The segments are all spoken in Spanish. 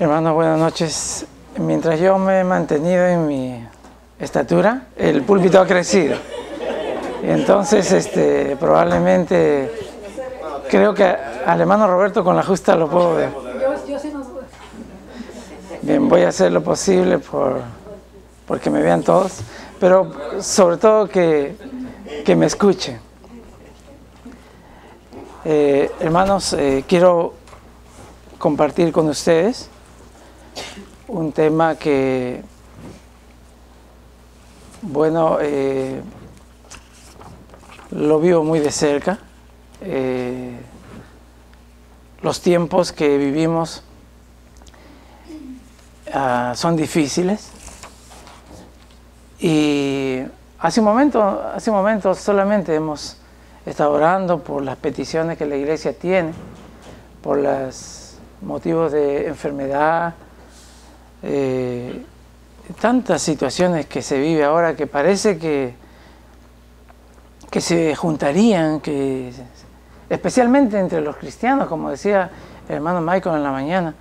Hermanos, buenas noches. Mientras yo me he mantenido en mi estatura, el púlpito ha crecido. Entonces, probablemente, creo que al hermano Roberto con la justa lo puedo ver. Yo sí no dudo. Bien, voy a hacer lo posible porque me vean todos, pero sobre todo que me escuchen. Hermanos, quiero compartir con ustedes un tema que, bueno, lo vivo muy de cerca. Los tiempos que vivimos son difíciles, y hace un momento solamente hemos estado orando por las peticiones que la iglesia tiene, por los motivos de enfermedad, tantas situaciones que se vive ahora que parece que se juntarían, especialmente entre los cristianos, como decía el hermano Michael en la mañana,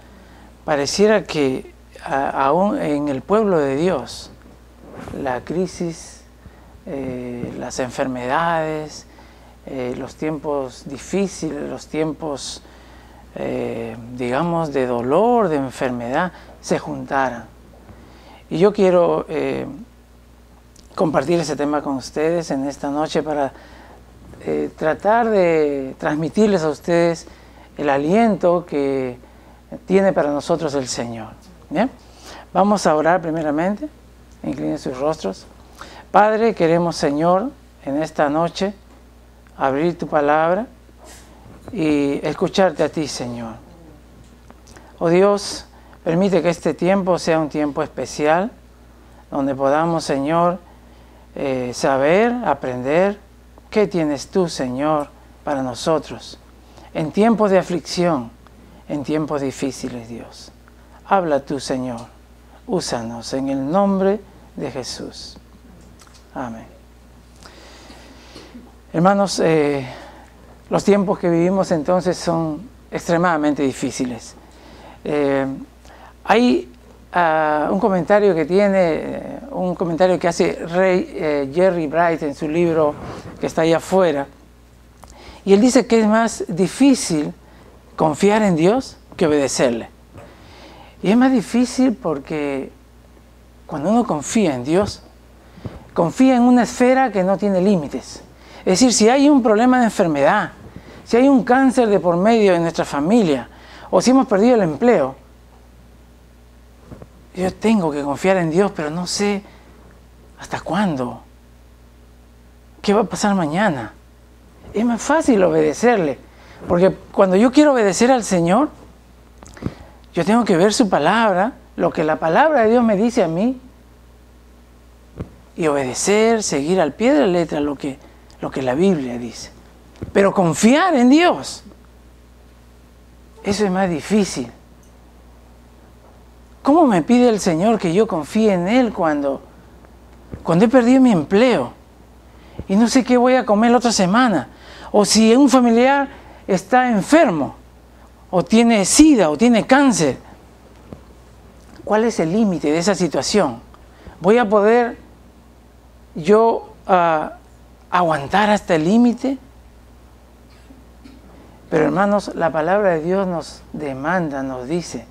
pareciera que aún en el pueblo de Dios la crisis, las enfermedades, los tiempos difíciles, los tiempos digamos de dolor, de enfermedad, se juntaran. Y yo quiero compartir ese tema con ustedes en esta noche para tratar de transmitirles a ustedes el aliento que tiene para nosotros el Señor. ¿Bien? Vamos a orar primeramente. Inclinen sus rostros. Padre, queremos, Señor, en esta noche abrir tu palabra y escucharte a ti, Señor. Oh Dios, permite que este tiempo sea un tiempo especial, donde podamos, Señor, saber, aprender qué tienes tú, Señor, para nosotros, en tiempos de aflicción, en tiempos difíciles, Dios. Habla tú, Señor, úsanos en el nombre de Jesús. Amén. Hermanos, los tiempos que vivimos entonces son extremadamente difíciles. Hay un comentario que hace Jerry Bright en su libro que está ahí afuera, y él dice que es más difícil confiar en Dios que obedecerle. Y es más difícil porque cuando uno confía en Dios, confía en una esfera que no tiene límites. Es decir, si hay un problema de enfermedad, si hay un cáncer de por medio en nuestra familia, o si hemos perdido el empleo, yo tengo que confiar en Dios, pero no sé hasta cuándo. ¿Qué va a pasar mañana? Es más fácil obedecerle, porque cuando yo quiero obedecer al Señor, yo tengo que ver su palabra, lo que la palabra de Dios me dice a mí, y obedecer, seguir al pie de la letra lo que la Biblia dice. Pero confiar en Dios, eso es más difícil. ¿Cómo me pide el Señor que yo confíe en Él cuando he perdido mi empleo y no sé qué voy a comer la otra semana? O si un familiar está enfermo, o tiene SIDA, o tiene cáncer. ¿Cuál es el límite de esa situación? ¿Voy a poder yo aguantar hasta el límite? Pero hermanos, la palabra de Dios nos demanda, nos dice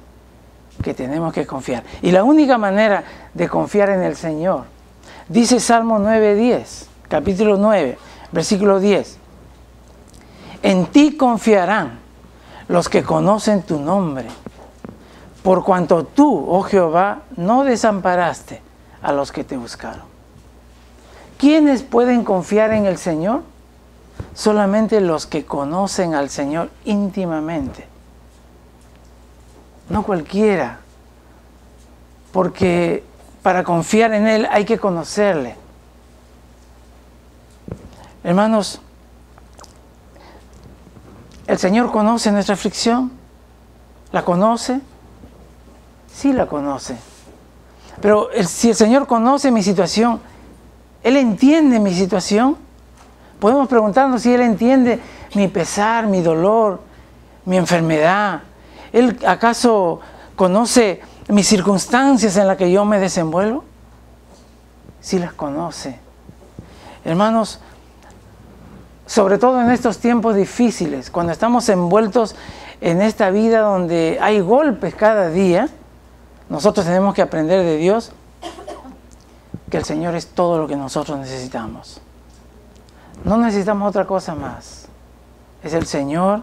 que tenemos que confiar. Y la única manera de confiar en el Señor, dice Salmo 9:10, capítulo 9, versículo 10. En ti confiarán los que conocen tu nombre, por cuanto tú, oh Jehová, no desamparaste a los que te buscaron. ¿Quiénes pueden confiar en el Señor? Solamente los que conocen al Señor íntimamente. No cualquiera, porque para confiar en Él hay que conocerle. Hermanos, ¿el Señor conoce nuestra aflicción? ¿La conoce? Sí la conoce. Pero si el Señor conoce mi situación, ¿Él entiende mi situación? Podemos preguntarnos si Él entiende mi pesar, mi dolor, mi enfermedad. ¿Él acaso ¿Conoce mis circunstancias en las que yo me desenvuelvo? Sí las conoce. Hermanos, sobre todo en estos tiempos difíciles, cuando estamos envueltos en esta vida donde hay golpes cada día, nosotros tenemos que aprender de Dios que el Señor es todo lo que nosotros necesitamos. No necesitamos otra cosa más. Es el Señor,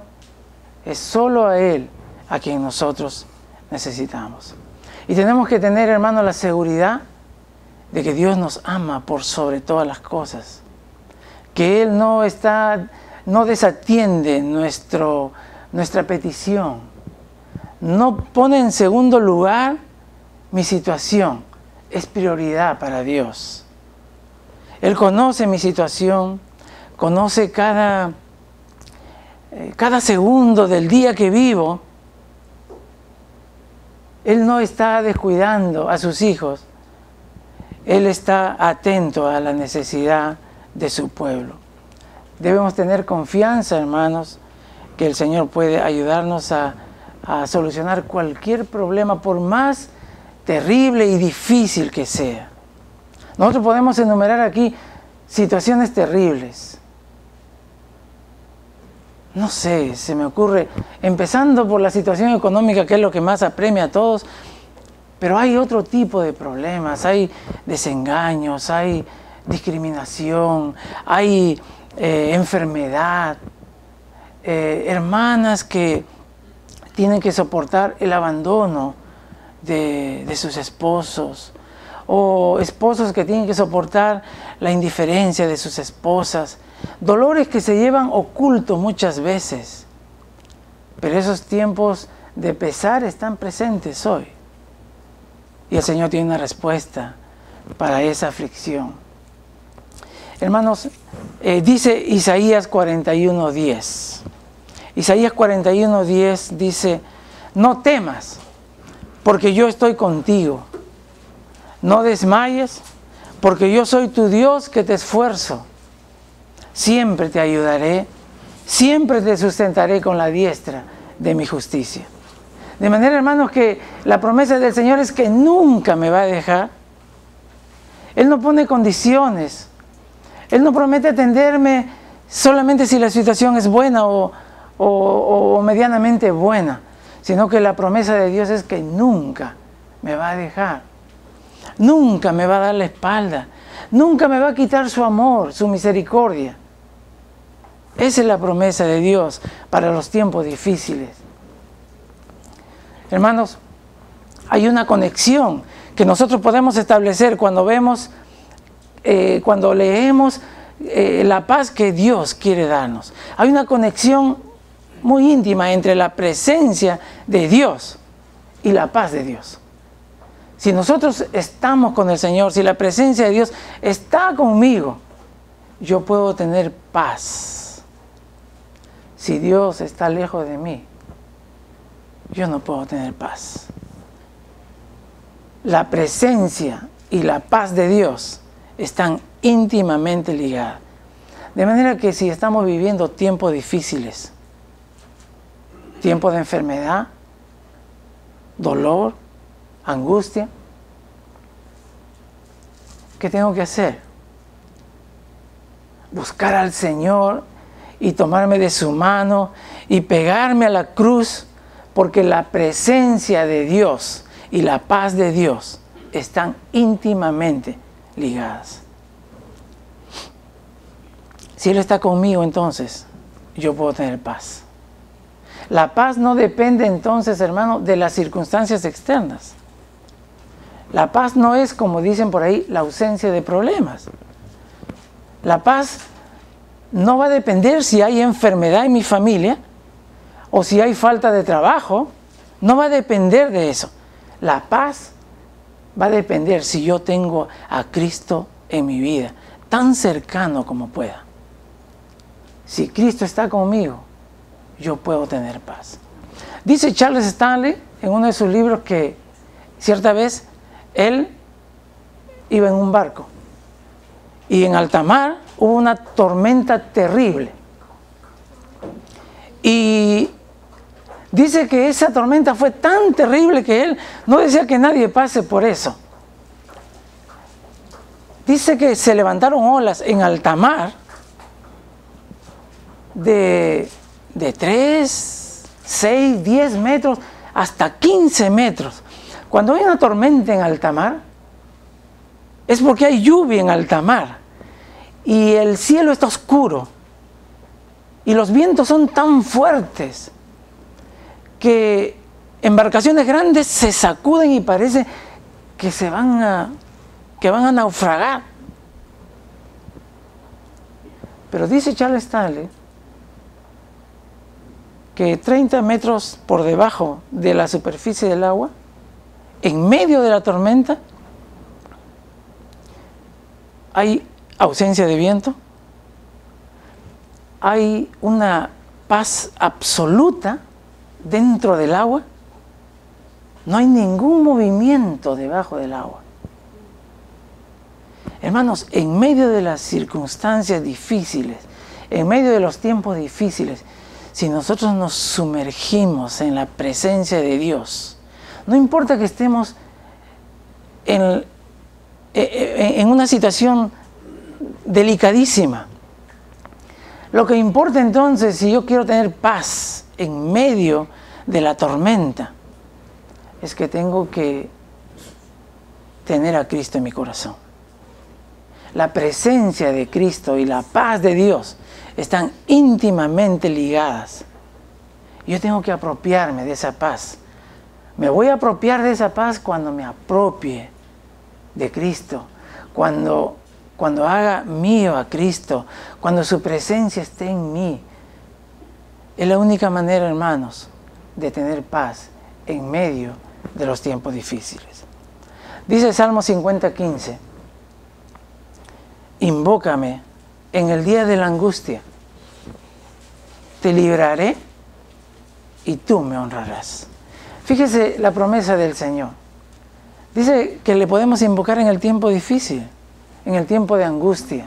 es solo a Él a quien nosotros necesitamos. Y tenemos que tener, hermanos, la seguridad de que Dios nos ama por sobre todas las cosas. Que Él no desatiende nuestra petición. No pone en segundo lugar mi situación. Es prioridad para Dios. Él conoce mi situación, conoce cada segundo del día que vivo. Él no está descuidando a sus hijos. Él está atento a la necesidad de su pueblo. Debemos tener confianza, hermanos, que el Señor puede ayudarnos a solucionar cualquier problema, por más terrible y difícil que sea. Nosotros podemos enumerar aquí situaciones terribles. No sé, se me ocurre, empezando por la situación económica, que es lo que más apremia a todos, pero hay otro tipo de problemas, hay desengaños, hay discriminación, hay enfermedad, hermanas que tienen que soportar el abandono de sus esposos, o esposos que tienen que soportar la indiferencia de sus esposas, dolores que se llevan ocultos muchas veces, pero esos tiempos de pesar están presentes hoy, y el Señor tiene una respuesta para esa aflicción. Hermanos, dice Isaías 41:10. Isaías 41:10 dice: no temas, porque yo estoy contigo. No desmayes, porque yo soy tu Dios que te esfuerzo. Siempre te ayudaré, siempre te sustentaré con la diestra de mi justicia. De manera, hermanos, que la promesa del Señor es que nunca me va a dejar. Él no pone condiciones. Él no promete atenderme solamente si la situación es buena o medianamente buena, sino que la promesa de Dios es que nunca me va a dejar. Nunca me va a dar la espalda. Nunca me va a quitar su amor, su misericordia. Esa es la promesa de Dios para los tiempos difíciles. Hermanos, hay una conexión que nosotros podemos establecer cuando leemos la paz que Dios quiere darnos. Hay una conexión muy íntima entre la presencia de Dios y la paz de Dios. Si nosotros estamos con el Señor, si la presencia de Dios está conmigo, yo puedo tener paz. Si Dios está lejos de mí, yo no puedo tener paz. La presencia y la paz de Dios están íntimamente ligadas. De manera que si estamos viviendo tiempos difíciles, tiempos de enfermedad, dolor, angustia, ¿qué tengo que hacer? Buscar al Señor y tomarme de su mano y pegarme a la cruz, porque la presencia de Dios y la paz de Dios están íntimamente ligadas. Si Él está conmigo, entonces yo puedo tener paz. La paz no depende entonces, hermano, de las circunstancias externas. La paz no es, como dicen por ahí, la ausencia de problemas. La paz no va a depender si hay enfermedad en mi familia o si hay falta de trabajo. No va a depender de eso. La paz va a depender si yo tengo a Cristo en mi vida, tan cercano como pueda. Si Cristo está conmigo, yo puedo tener paz. Dice Charles Stanley en uno de sus libros que cierta vez él iba en un barco y en alta mar hubo una tormenta terrible y Dice que esa tormenta fue tan terrible que él no decía que nadie pase por eso. Dice que se levantaron olas en alta mar de 3, 6, 10 metros hasta 15 metros. Cuando hay una tormenta en alta mar, es porque hay lluvia en alta mar y el cielo está oscuro y los vientos son tan fuertes que embarcaciones grandes se sacuden y parece que van a naufragar. Pero dice Charles Stanley que 30 metros por debajo de la superficie del agua, en medio de la tormenta, hay ausencia de viento, hay una paz absoluta dentro del agua, no hay ningún movimiento debajo del agua. Hermanos, en medio de las circunstancias difíciles, en medio de los tiempos difíciles, si nosotros nos sumergimos en la presencia de Dios, no importa que estemos en una situación delicadísima, lo que importa entonces, si yo quiero tener paz en medio de la tormenta, es que tengo que tener a Cristo en mi corazón. La presencia de Cristo y la paz de Dios están íntimamente ligadas. Yo tengo que apropiarme de esa paz. Me voy a apropiar de esa paz cuando me apropie de Cristo, cuando haga mío a Cristo, cuando su presencia esté en mí. Es la única manera, hermanos, de tener paz en medio de los tiempos difíciles. Dice el Salmo 50:15: invócame en el día de la angustia, te libraré y tú me honrarás. Fíjese la promesa del Señor. Dice que le podemos invocar en el tiempo difícil, en el tiempo de angustia,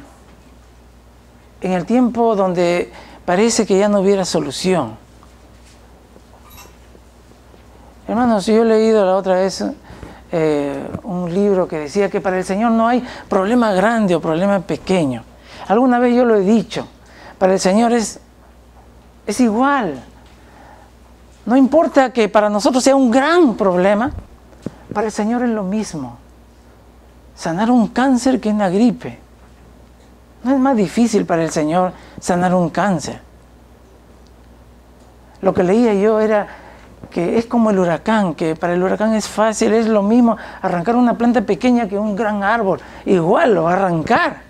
en el tiempo donde parece que ya no hubiera solución. Hermanos, yo he leído la otra vez un libro que decía que para el Señor no hay problema grande o problema pequeño. Alguna vez yo lo he dicho, para el Señor es igual. No importa que para nosotros sea un gran problema, para el Señor es lo mismo. Sanar un cáncer que una gripe. No es más difícil para el Señor sanar un cáncer. Lo que leía yo era que es como el huracán, que para el huracán es fácil, es lo mismo arrancar una planta pequeña que un gran árbol. Igual lo va a arrancar,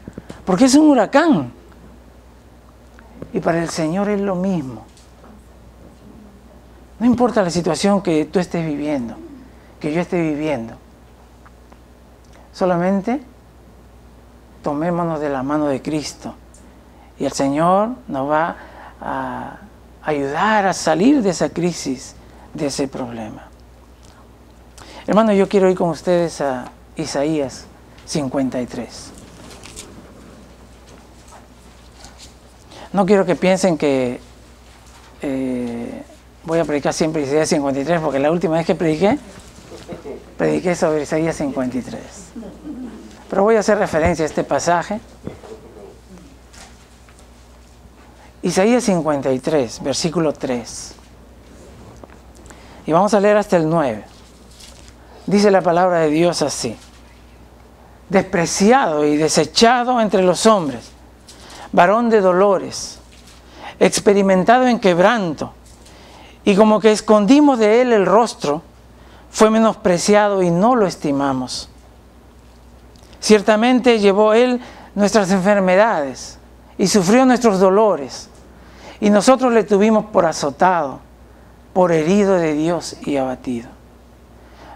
porque es un huracán. Y para el Señor es lo mismo. No importa la situación que tú estés viviendo, que yo esté viviendo. Solamente tomémonos de la mano de Cristo y el Señor nos va a ayudar a salir de esa crisis, de ese problema. Hermano, yo quiero ir con ustedes a Isaías 53. No quiero que piensen que voy a predicar siempre Isaías 53, porque la última vez que prediqué sobre Isaías 53. Pero voy a hacer referencia a este pasaje. Isaías 53, versículo 3. Y vamos a leer hasta el 9. Dice la palabra de Dios así: despreciado y desechado entre los hombres, varón de dolores, experimentado en quebranto, y como que escondimos de él el rostro, fue menospreciado y no lo estimamos. Ciertamente llevó él nuestras enfermedades y sufrió nuestros dolores, y nosotros le tuvimos por azotado, por herido de Dios y abatido.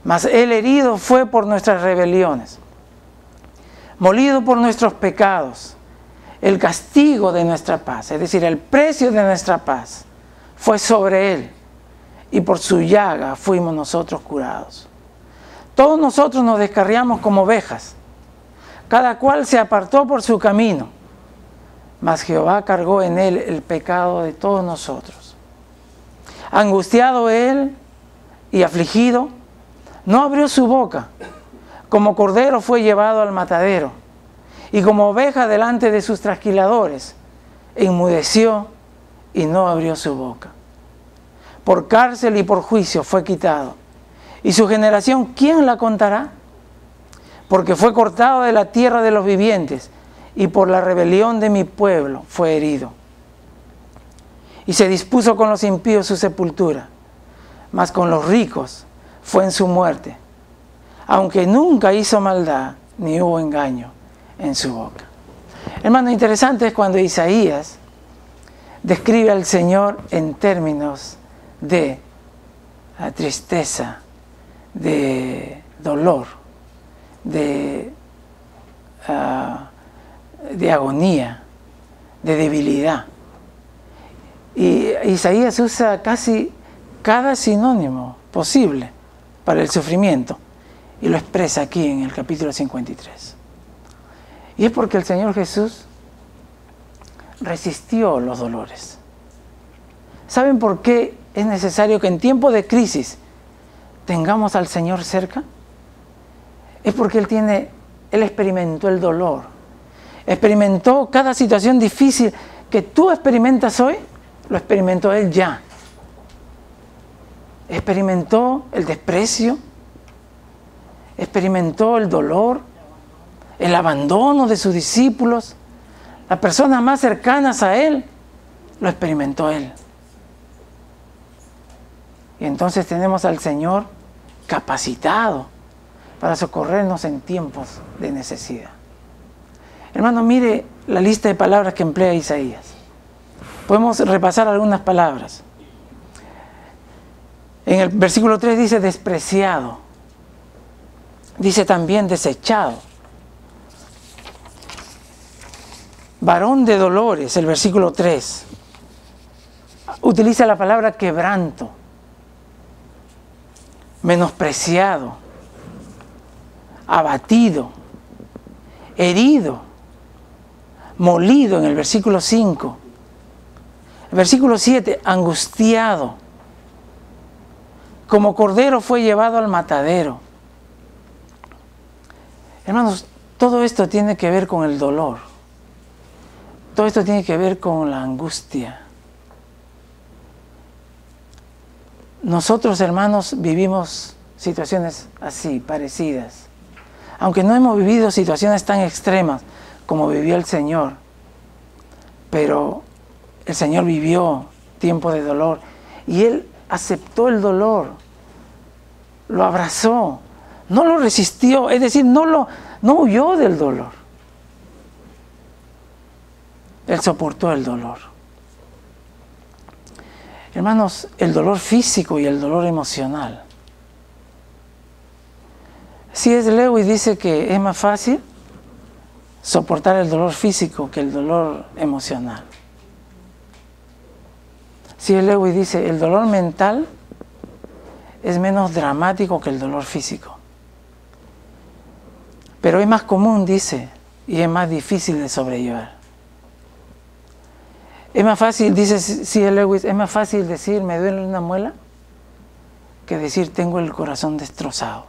Mas él herido fue por nuestras rebeliones, molido por nuestros pecados. El castigo de nuestra paz, es decir, el precio de nuestra paz, fue sobre él, y por su llaga fuimos nosotros curados. Todos nosotros nos descarriamos como ovejas, cada cual se apartó por su camino, mas Jehová cargó en él el pecado de todos nosotros. Angustiado él y afligido, no abrió su boca. Como cordero fue llevado al matadero, y como oveja delante de sus trasquiladores, enmudeció y no abrió su boca. Por cárcel y por juicio fue quitado. Y su generación, ¿quién la contará? Porque fue cortado de la tierra de los vivientes, y por la rebelión de mi pueblo fue herido. Y se dispuso con los impíos su sepultura, mas con los ricos fue en su muerte, aunque nunca hizo maldad, ni hubo engaño en su boca. Hermano, interesante es cuando Isaías describe al Señor en términos de tristeza, de dolor, de agonía, de debilidad. Y Isaías usa casi cada sinónimo posible para el sufrimiento y lo expresa aquí en el capítulo 53. Y es porque el Señor Jesús resistió los dolores. ¿Saben por qué es necesario que en tiempos de crisis tengamos al Señor cerca? Es porque Él experimentó el dolor, experimentó cada situación difícil que tú experimentas hoy, lo experimentó Él ya. Experimentó el desprecio, experimentó el dolor, el abandono de sus discípulos, las personas más cercanas a Él, lo experimentó Él. Y entonces tenemos al Señor capacitado para socorrernos en tiempos de necesidad. Hermano, mire la lista de palabras que emplea Isaías. Podemos repasar algunas palabras. En el versículo 3 dice despreciado. Dice también desechado. Varón de dolores, el versículo 3. Utiliza la palabra quebranto. Menospreciado. Abatido. Herido. Molido en el versículo 5. El versículo 7, angustiado. Como cordero fue llevado al matadero. Hermanos, todo esto tiene que ver con el dolor. Todo esto tiene que ver con la angustia. Nosotros, hermanos, vivimos situaciones así, parecidas. Aunque no hemos vivido situaciones tan extremas como vivió el Señor, pero el Señor vivió tiempo de dolor y Él aceptó el dolor, lo abrazó, no lo resistió, es decir, no huyó del dolor. Él soportó el dolor. Hermanos, el dolor físico y el dolor emocional. C.S. Lewis dice que es más fácil soportar el dolor físico que el dolor emocional. C.S. Lewis dice, el dolor mental es menos dramático que el dolor físico. Pero es más común, dice, y es más difícil de sobrellevar. Es más fácil, dice C.S. Lewis, es más fácil decir me duele una muela que decir tengo el corazón destrozado.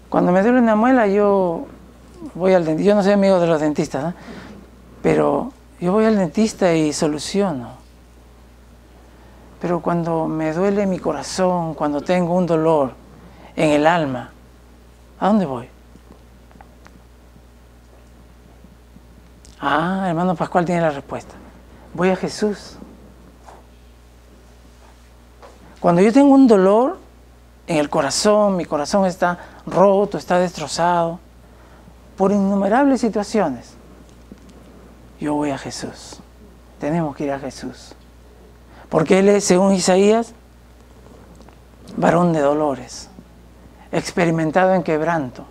Cuando me duele una muela yo voy al dentista, yo no soy amigo de los dentistas, ¿no? Pero yo voy al dentista y soluciono. Pero cuando me duele mi corazón, cuando tengo un dolor en el alma, ¿a dónde voy? Ah, hermano Pascual tiene la respuesta. Voy a Jesús. Cuando yo tengo un dolor en el corazón, mi corazón está roto, está destrozado, por innumerables situaciones, yo voy a Jesús. Tenemos que ir a Jesús. Porque Él es, según Isaías, varón de dolores, experimentado en quebranto.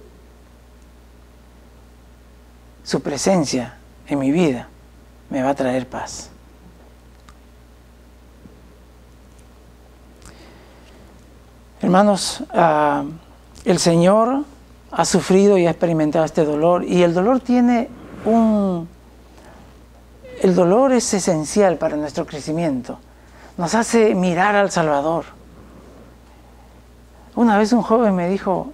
Su presencia en mi vida me va a traer paz. Hermanos, el Señor ha sufrido y ha experimentado este dolor, y el dolor el dolor es esencial para nuestro crecimiento. nos hace mirar al Salvador. Una vez un joven me dijo,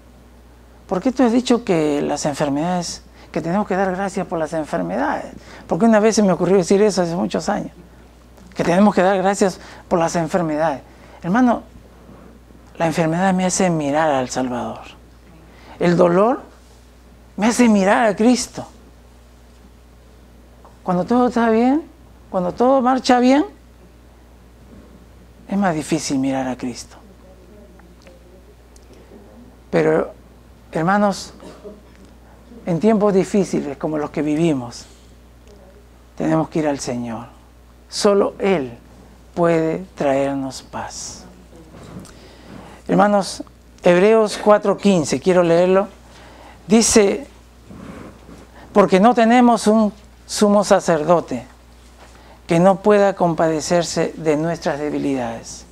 ¿por qué tú has dicho que las enfermedades, que tenemos que dar gracias por las enfermedades? Porque una vez se me ocurrió decir eso hace muchos años, que tenemos que dar gracias por las enfermedades. Hermano, la enfermedad me hace mirar al Salvador. El dolor me hace mirar a Cristo. Cuando todo está bien, cuando todo marcha bien, es más difícil mirar a Cristo. Pero, hermanos, en tiempos difíciles como los que vivimos, tenemos que ir al Señor. Solo Él puede traernos paz. Hermanos, Hebreos 4:15, quiero leerlo. Dice, porque no tenemos un sumo sacerdote que no pueda compadecerse de nuestras debilidades,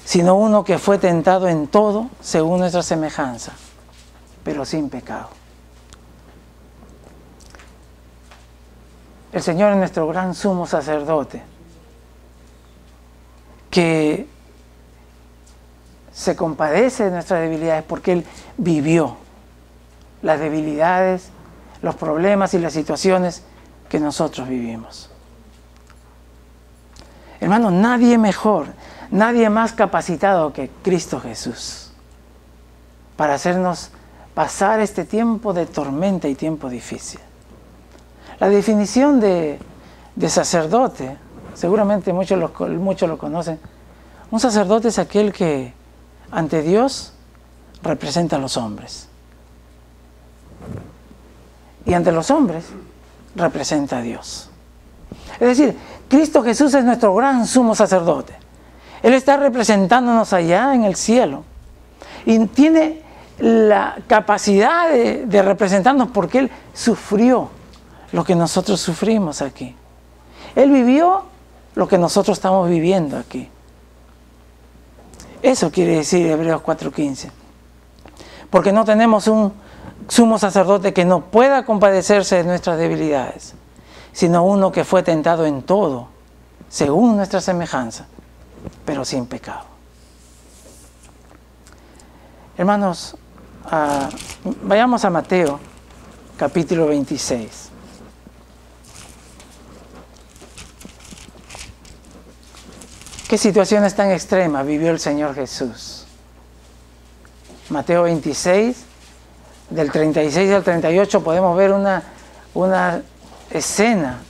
sino uno que fue tentado en todo según nuestra semejanza, pero sin pecado. El Señor es nuestro gran sumo sacerdote, que se compadece de nuestras debilidades porque Él vivió las debilidades, los problemas y las situaciones que nosotros vivimos. Hermanos, nadie mejor, nadie más capacitado que Cristo Jesús para hacernos pasar este tiempo de tormenta y tiempo difícil. La definición de sacerdote, seguramente muchos lo conocen. Un sacerdote es aquel que ante Dios representa a los hombres. Y ante los hombres representa a Dios. Es decir, Cristo Jesús es nuestro gran sumo sacerdote. Él está representándonos allá en el cielo. Y tiene la capacidad de representarnos porque Él sufrió lo que nosotros sufrimos aquí. Él vivió lo que nosotros estamos viviendo aquí. Eso quiere decir Hebreos 4:15. Porque no tenemos un sumo sacerdote que no pueda compadecerse de nuestras debilidades, sino uno que fue tentado en todo, según nuestra semejanza, pero sin pecado. Hermanos, vayamos a Mateo, capítulo 26. ¿Qué situaciones tan extremas vivió el Señor Jesús? Mateo 26, del 36 al 38, podemos ver una escena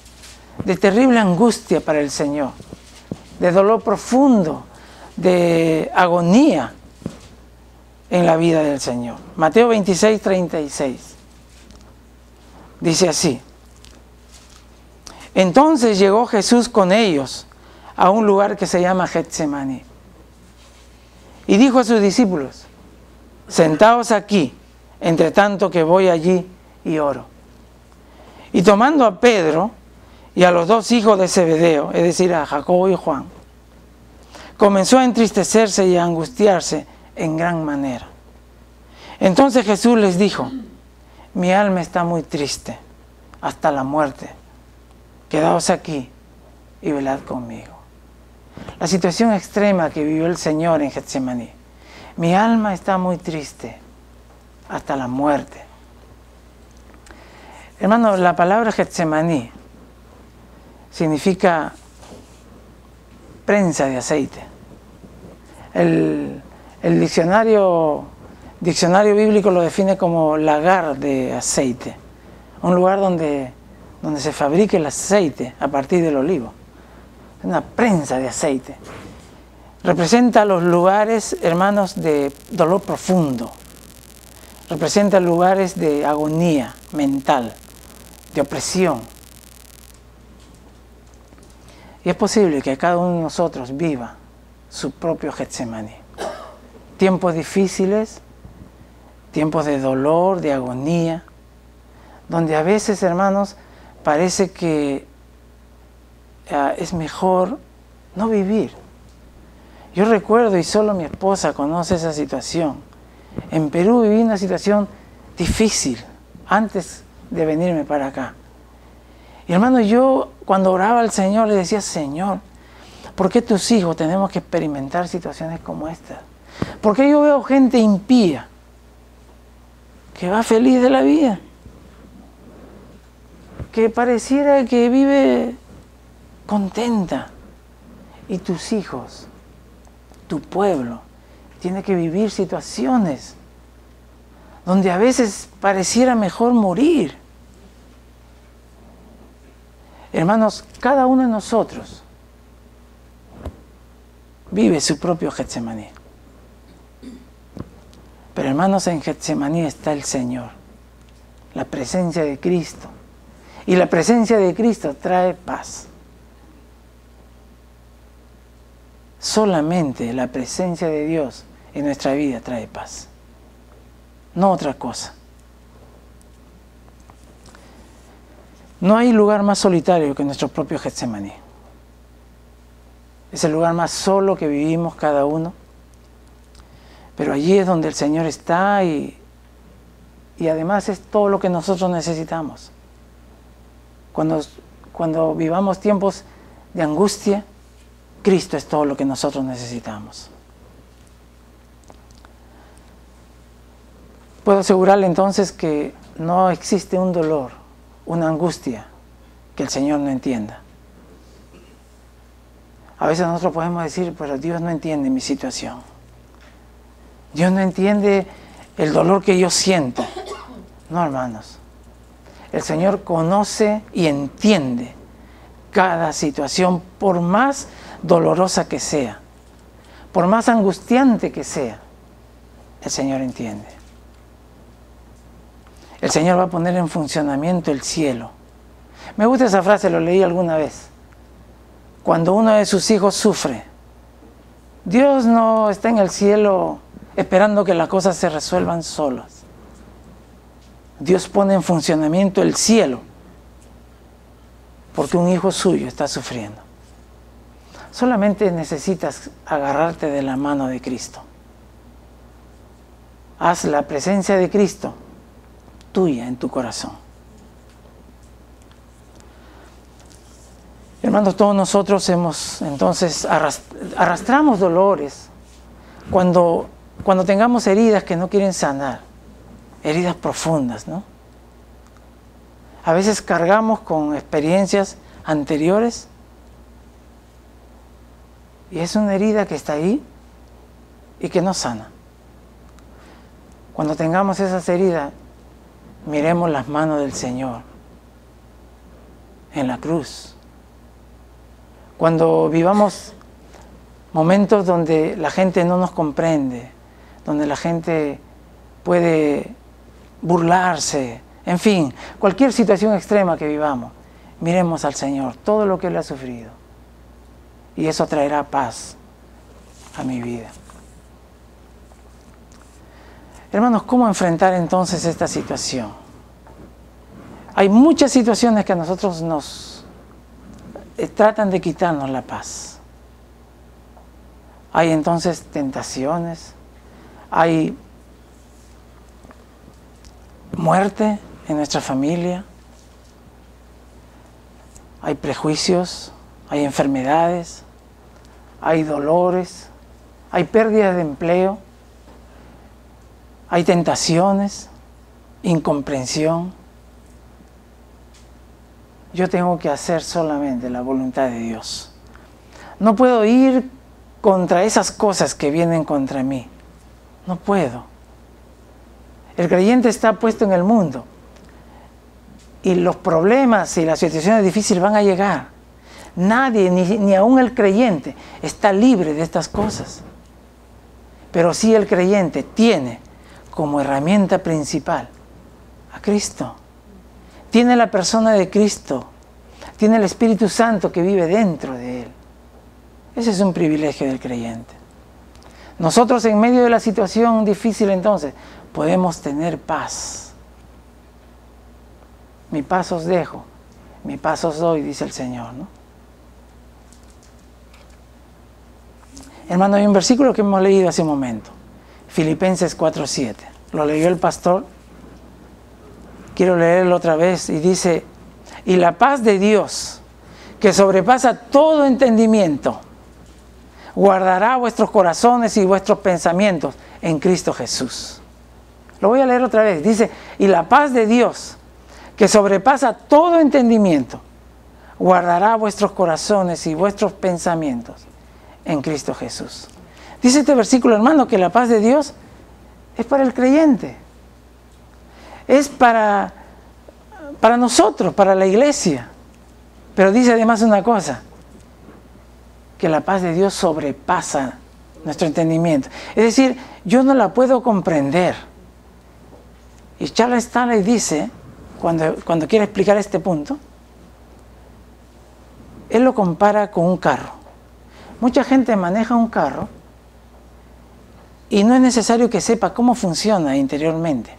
de terrible angustia para el Señor, de dolor profundo, de agonía en la vida del Señor. Mateo 26, 36. Dice así: entonces llegó Jesús con ellos a un lugar que se llama Getsemaní. Y dijo a sus discípulos: sentaos aquí, entre tanto que voy allí y oro. Y tomando a Pedro y a los dos hijos de Zebedeo, es decir, a Jacobo y Juan, comenzó a entristecerse y a angustiarse en gran manera. Entonces Jesús les dijo: mi alma está muy triste hasta la muerte. Quedaos aquí y velad conmigo. La situación extrema que vivió el Señor en Getsemaní. Mi alma está muy triste hasta la muerte. Hermano, la palabra Getsemaní significa prensa de aceite. El diccionario bíblico lo define como lagar de aceite, un lugar donde se fabrica el aceite a partir del olivo. Una prensa de aceite. Representa los lugares, hermanos, de dolor profundo. Representa lugares de agonía mental, de opresión. Y es posible que cada uno de nosotros viva su propio Getsemaní. Tiempos difíciles, tiempos de dolor, de agonía, donde a veces, hermanos, parece que es mejor no vivir. Yo recuerdo, y solo mi esposa conoce esa situación. En Perú viví una situación difícil antes de venirme para acá. Y hermano, yo cuando oraba al Señor le decía: Señor, ¿Por qué tus hijos tenemos que experimentar situaciones como estas? ¿Por qué yo veo gente impía que va feliz de la vida? Que pareciera que vive contenta. Y tus hijos, tu pueblo, tiene que vivir situaciones donde a veces pareciera mejor morir. Hermanos, cada uno de nosotros vive su propio Getsemaní. Pero hermanos, en Getsemaní está el Señor, la presencia de Cristo. Y la presencia de Cristo trae paz. Solamente la presencia de Dios en nuestra vida trae paz. No otra cosa. No hay lugar más solitario que nuestro propio Getsemaní. Es el lugar más solo que vivimos cada uno. Pero allí es donde el Señor está y además es todo lo que nosotros necesitamos. Cuando vivamos tiempos de angustia, Cristo es todo lo que nosotros necesitamos. Puedo asegurarle entonces que no existe un dolor, una angustia que el Señor no entienda. A veces nosotros podemos decir, pero Dios no entiende mi situación. Dios no entiende el dolor que yo siento. No, hermanos. El Señor conoce y entiende cada situación, por más dolorosa que sea, por más angustiante que sea, el Señor entiende. El Señor va a poner en funcionamiento el cielo. Me gusta esa frase, lo leí alguna vez. Cuando uno de sus hijos sufre, Dios no está en el cielo esperando que las cosas se resuelvan solas. Dios pone en funcionamiento el cielo porque un hijo suyo está sufriendo. Solamente necesitas agarrarte de la mano de Cristo. Haz la presencia de Cristo tuya en tu corazón. Hermanos, todos nosotros entonces arrastramos dolores cuando tengamos heridas que no quieren sanar, heridas profundas, ¿no? A veces cargamos con experiencias anteriores y es una herida que está ahí y que no sana. Cuando tengamos esas heridas, miremos las manos del Señor en la cruz. Cuando vivamos momentos donde la gente no nos comprende, donde la gente puede burlarse, en fin, cualquier situación extrema que vivamos, miremos al Señor, todo lo que Él ha sufrido. Y eso traerá paz a mi vida. Hermanos, ¿cómo enfrentar entonces esta situación? Hay muchas situaciones que a nosotros nos tratan de quitarnos la paz. Hay entonces tentaciones, hay muerte en nuestra familia, hay prejuicios, hay enfermedades, hay dolores, hay pérdidas de empleo, hay tentaciones, incomprensión. Yo tengo que hacer solamente la voluntad de Dios. No puedo ir contra esas cosas que vienen contra mí. No puedo. El creyente está puesto en el mundo y los problemas y las situaciones difíciles van a llegar. Nadie, ni aún el creyente, está libre de estas cosas. Pero sí el creyente tiene como herramienta principal a Cristo. Tiene la persona de Cristo. Tiene el Espíritu Santo que vive dentro de Él. Ese es un privilegio del creyente. Nosotros en medio de la situación difícil entonces podemos tener paz. Mi paz os dejo, mi paz os doy, dice el Señor, ¿no? Hermano, hay un versículo que hemos leído hace un momento, Filipenses 4:7. Lo leyó el pastor. Quiero leerlo otra vez y dice: y la paz de Dios, que sobrepasa todo entendimiento, guardará vuestros corazones y vuestros pensamientos en Cristo Jesús. Lo voy a leer otra vez. Dice, y la paz de Dios, que sobrepasa todo entendimiento, guardará vuestros corazones y vuestros pensamientos en Cristo Jesús. Dice este versículo, hermano, que la paz de Dios es para el creyente. Es para nosotros, para la iglesia. Pero dice además una cosa, que la paz de Dios sobrepasa nuestro entendimiento. Es decir, yo no la puedo comprender. Y Charles Stanley dice, cuando quiere explicar este punto, él lo compara con un carro. Mucha gente maneja un carro y no es necesario que sepa cómo funciona interiormente.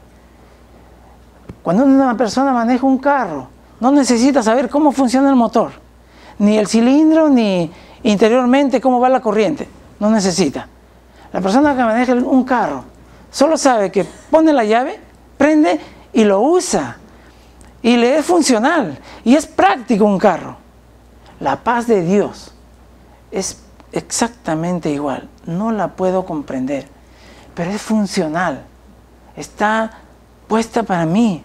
Cuando una persona maneja un carro, no necesita saber cómo funciona el motor, ni el cilindro, ni interiormente cómo va la corriente. No necesita. La persona que maneja un carro solo sabe que pone la llave, prende y lo usa. Y le es funcional. Y es práctico un carro. La paz de Dios es exactamente igual. No la puedo comprender, pero es funcional. Está puesta para mí,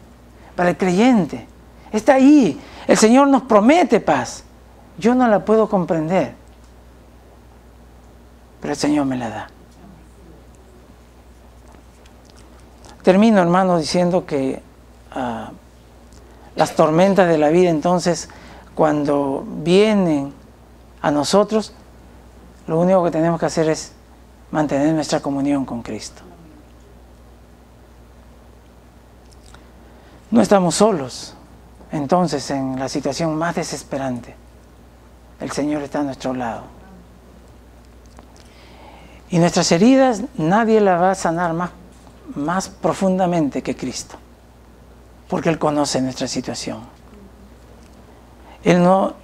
para el creyente. Está ahí. El Señor nos promete paz. Yo no la puedo comprender, pero el Señor me la da. Termino, hermano, diciendo que las tormentas de la vida, entonces, cuando vienen a nosotros, lo único que tenemos que hacer es mantener nuestra comunión con Cristo. No estamos solos, entonces, en la situación más desesperante. El Señor está a nuestro lado. Y nuestras heridas nadie las va a sanar más profundamente que Cristo, porque Él conoce nuestra situación. Él nos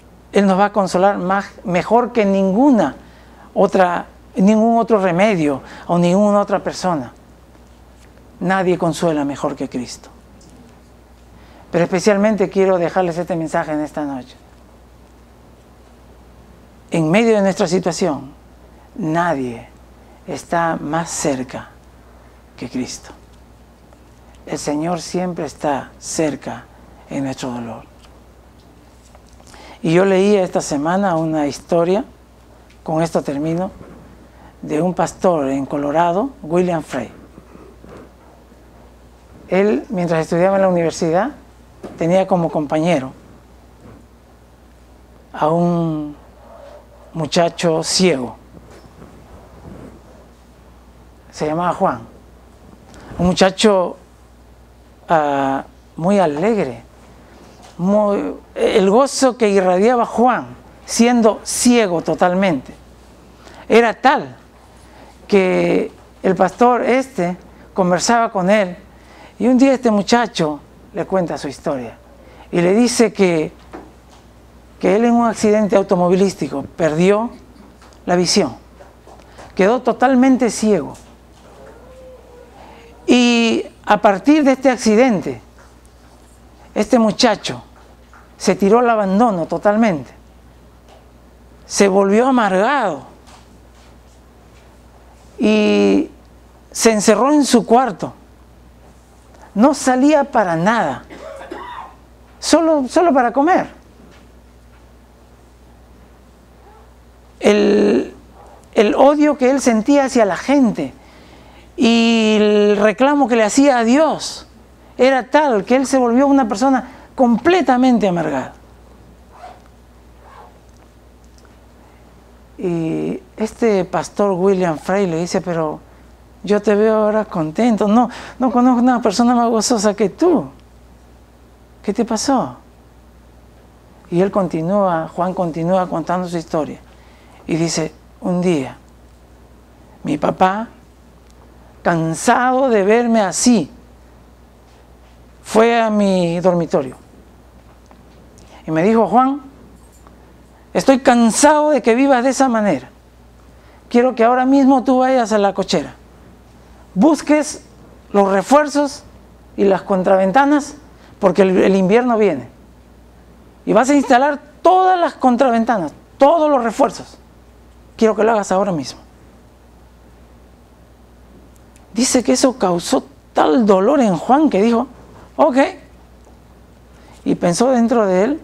va a consolar mejor que ningún otro remedio o ninguna otra persona. Nadie consuela mejor que Cristo. Pero especialmente quiero dejarles este mensaje en esta noche. En medio de nuestra situación, nadie está más cerca que Cristo. El Señor siempre está cerca en nuestro dolor. Y yo leí esta semana una historia, con esto termino, de un pastor en Colorado, William Frey. Él, mientras estudiaba en la universidad, tenía como compañero a un muchacho ciego. Se llamaba Juan. Un muchacho muy alegre. El gozo que irradiaba Juan, siendo ciego totalmente, era tal que el pastor conversaba con él, y un día este muchacho le cuenta su historia y le dice que él en un accidente automovilístico perdió la visión, quedó totalmente ciego, y a partir de este accidente este muchacho se tiró al abandono totalmente, se volvió amargado y se encerró en su cuarto. No salía para nada, solo para comer. El odio que él sentía hacia la gente y el reclamo que le hacía a Dios era tal que él se volvió una persona completamente amargada. Y este pastor William Frey le dice, pero yo te veo ahora contento, no conozco una persona más gozosa que tú. ¿Qué te pasó? Y Juan continúa contando su historia. Y dice, un día, mi papá, cansado de verme así, fue a mi dormitorio. Y me dijo, Juan, estoy cansado de que vivas de esa manera. Quiero que ahora mismo tú vayas a la cochera, busques los refuerzos y las contraventanas, porque el invierno viene. Y vas a instalar todas las contraventanas, todos los refuerzos quiero que lo hagas ahora mismo. Dice que eso causó tal dolor en Juan que dijo, ok. Y pensó dentro de él,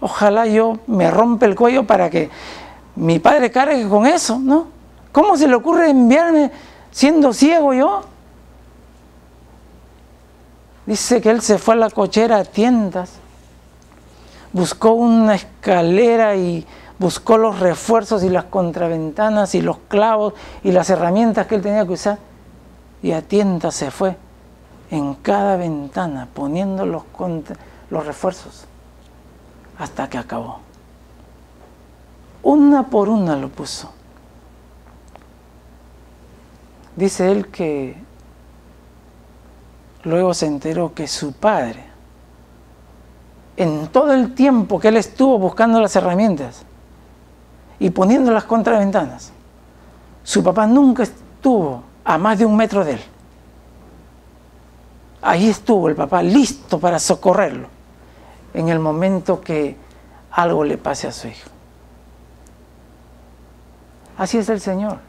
ojalá yo me rompa el cuello para que mi padre cargue con eso, ¿no? ¿Cómo se le ocurre enviarme siendo ciego yo? Dice que él se fue a la cochera a tientas, buscó una escalera y buscó los refuerzos y las contraventanas y los clavos y las herramientas que él tenía que usar, y a tientas se fue en cada ventana poniendo los refuerzos hasta que acabó. Una por una lo puso. Dice él que luego se enteró que su padre, en todo el tiempo que él estuvo buscando las herramientas y poniendo las contraventanas, su papá nunca estuvo a más de 1 metro de él. Ahí estuvo el papá listo para socorrerlo en el momento que algo le pase a su hijo. Así es el Señor.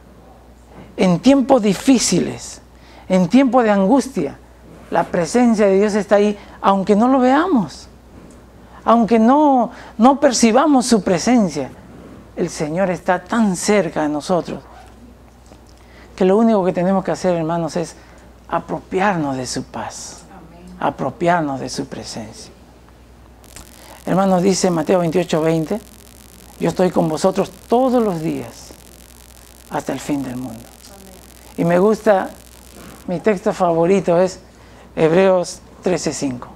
En tiempos difíciles, en tiempos de angustia, la presencia de Dios está ahí, aunque no lo veamos, aunque no percibamos su presencia. El Señor está tan cerca de nosotros que lo único que tenemos que hacer, hermanos, es apropiarnos de su paz, apropiarnos de su presencia. Hermanos, dice Mateo 28:20, yo estoy con vosotros todos los días hasta el fin del mundo. Y me gusta, mi texto favorito es Hebreos 13:5.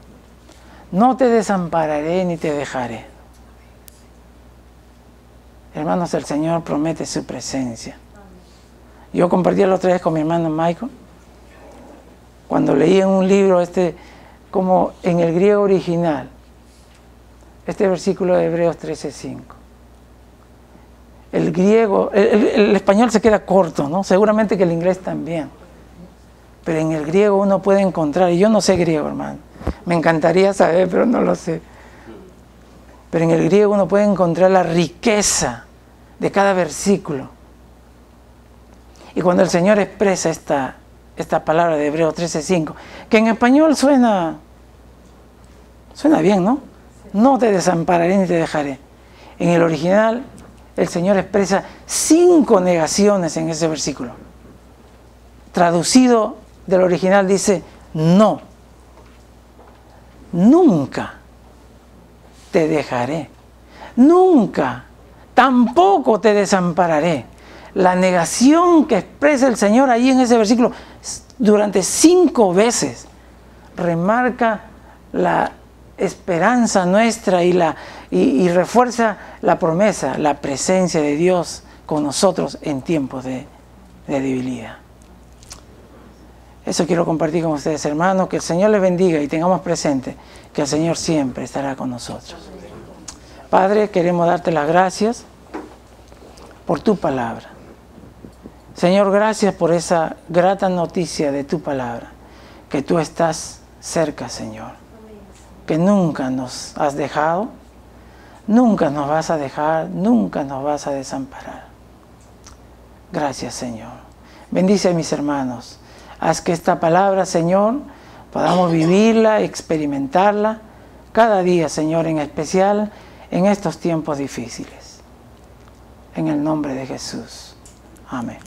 No te desampararé ni te dejaré. Hermanos, el Señor promete su presencia. Yo compartí la otra vez con mi hermano Michael, cuando leí en un libro como en el griego original, este versículo de Hebreos 13:5. El griego, el español se queda corto, ¿no? Seguramente que el inglés también. Pero en el griego uno puede encontrar, y yo no sé griego, hermano, me encantaría saber, pero no lo sé. Pero en el griego uno puede encontrar la riqueza de cada versículo. Y cuando el Señor expresa esta palabra de Hebreos 13:5, que en español suena bien, ¿no? No te desampararé ni te dejaré. En el original, el Señor expresa 5 negaciones en ese versículo. Traducido del original dice, no, nunca te dejaré, nunca, tampoco te desampararé. La negación que expresa el Señor ahí en ese versículo durante 5 veces remarca la esperanza nuestra y refuerza la promesa, la presencia de Dios con nosotros en tiempos de debilidad. Eso quiero compartir con ustedes, hermanos, que el Señor les bendiga y tengamos presente que el Señor siempre estará con nosotros. Padre, queremos darte las gracias por tu palabra. Señor, gracias por esa grata noticia de tu palabra, que tú estás cerca, Señor, que nunca nos has dejado, nunca nos vas a dejar, nunca nos vas a desamparar. Gracias, Señor. Bendice a mis hermanos. Haz que esta palabra, Señor, podamos vivirla, experimentarla cada día, Señor, en especial en estos tiempos difíciles. En el nombre de Jesús. Amén.